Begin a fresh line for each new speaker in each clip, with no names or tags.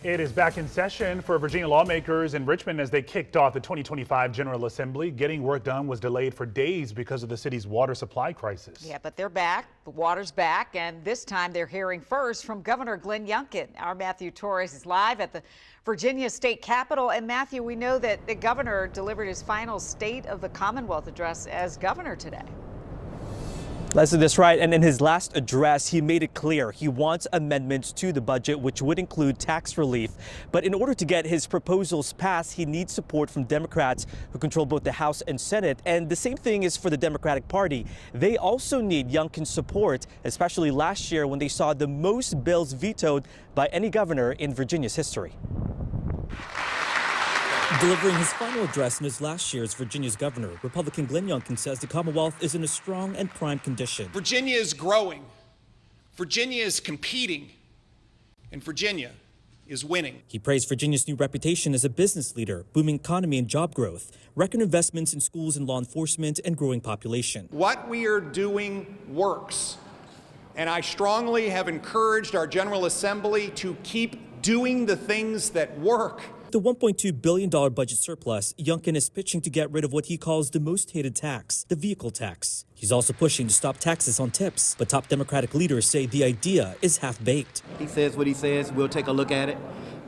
It is back in session for Virginia lawmakers in Richmond as they kicked off the 2025 General Assembly. Getting work done was delayed for days because of the city's water supply crisis.
Yeah, but they're back. The water's back, and this time they're hearing first from Governor Glenn Youngkin. Our Matthew Torres is live at the Virginia State Capitol. And Matthew, we know that the governor delivered his final State of the Commonwealth address as governor today.
Leslie, that's right. And in his last address, he made it clear he wants amendments to the budget, which would include tax relief. But in order to get his proposals passed, he needs support from Democrats who control both the House and Senate. And the same thing is for the Democratic Party. They also need Youngkin's support, especially last year when they saw the most bills vetoed by any governor in Virginia's history. Delivering his final address in his last year as Virginia's governor, Republican Glenn Youngkin says the Commonwealth is in a strong and prime condition.
Virginia is growing, Virginia is competing, and Virginia is winning.
He praised Virginia's new reputation as a business leader, booming economy and job growth, record investments in schools and law enforcement, and growing population.
What we are doing works, and I strongly have encouraged our General Assembly to keep doing the things that work.
The $1.2 billion budget surplus, Youngkin is pitching to get rid of what he calls the most hated tax, the vehicle tax. He's also pushing to stop taxes on tips, but top Democratic leaders say the idea is half-baked.
He says what he says. We'll take a look at it,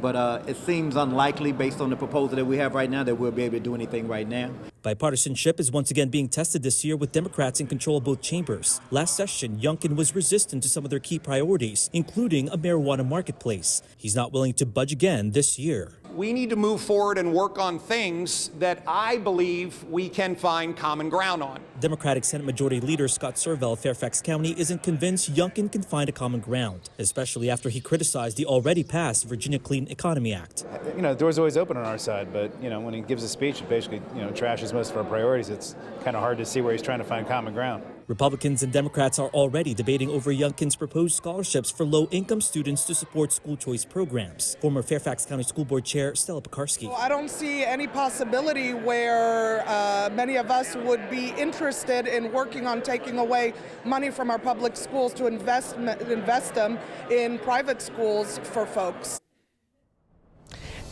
but it seems unlikely based on the proposal that we have right now that we'll be able to do anything right now.
Bipartisanship is once again being tested this year with Democrats in control of both chambers. Last session, Youngkin was resistant to some of their key priorities, including a marijuana marketplace. He's not willing to budge again this year.
We need to move forward and work on things that I believe we can find common ground on.
Democratic Senate Majority Leader Scott Servell of Fairfax County isn't convinced Youngkin can find a common ground, especially after he criticized the already passed Virginia Clean Economy Act.
You know, the door's always open on our side, but, you know, when he gives a speech, it basically, trashes most of our priorities. It's kind of hard to see where he's trying to find common ground.
Republicans and Democrats are already debating over Youngkin's proposed scholarships for low-income students to support school choice programs. Former Fairfax County School Board Chair Stella Pekarsky.
Well, I don't see any possibility where many of us would be interested in working on taking away money from our public schools to invest them in private schools for folks.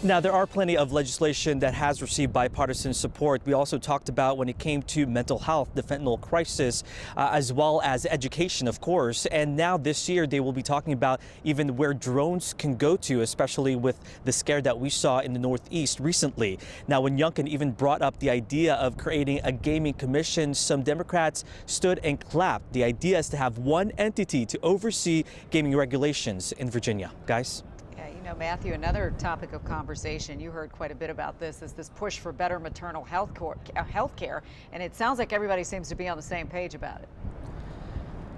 Now, there are plenty of legislation that has received bipartisan support. We also talked about when it came to mental health, the fentanyl crisis, as well as education, of course. And now this year, they will be talking about even where drones can go to, especially with the scare that we saw in the Northeast recently. Now, when Youngkin even brought up the idea of creating a gaming commission, some Democrats stood and clapped. The idea is to have one entity to oversee gaming regulations in Virginia. Guys?
Matthew, another topic of conversation, you heard quite a bit about this, is this push for better maternal health care, and it sounds like everybody seems to be on the same page about it.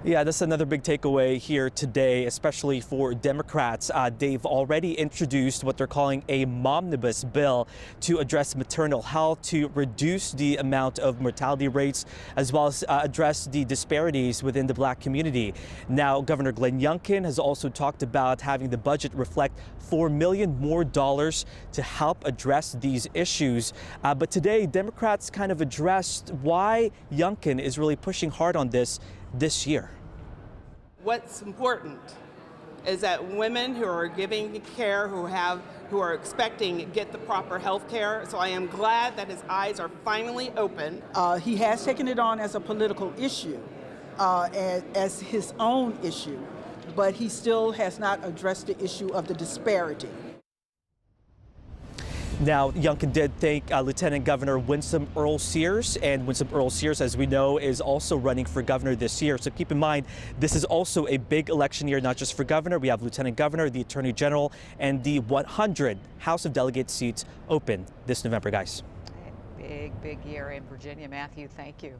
Yeah, that's another big takeaway here today, especially for Democrats. They've already introduced what they're calling a momnibus bill to address maternal health, to reduce the amount of mortality rates, as well as address the disparities within the Black community. Now, Governor Glenn Youngkin has also talked about having the budget reflect $4 million more to help address these issues. But today, Democrats kind of addressed why Youngkin is really pushing hard on this year.
What's important is that women who are giving care, who are expecting, get the proper health care. So I am glad that his eyes are finally open.
He has taken it on as a political issue, as his own issue, but he still has not addressed the issue of the disparity.
Now, Youngkin did thank Lieutenant Governor Winsome Earl-Sears, and Winsome Earl-Sears, as we know, is also running for governor this year. So keep in mind, this is also a big election year, not just for governor. We have Lieutenant Governor, the Attorney General, and the 100 House of Delegates seats open this November, guys.
Big year in Virginia. Matthew, thank you.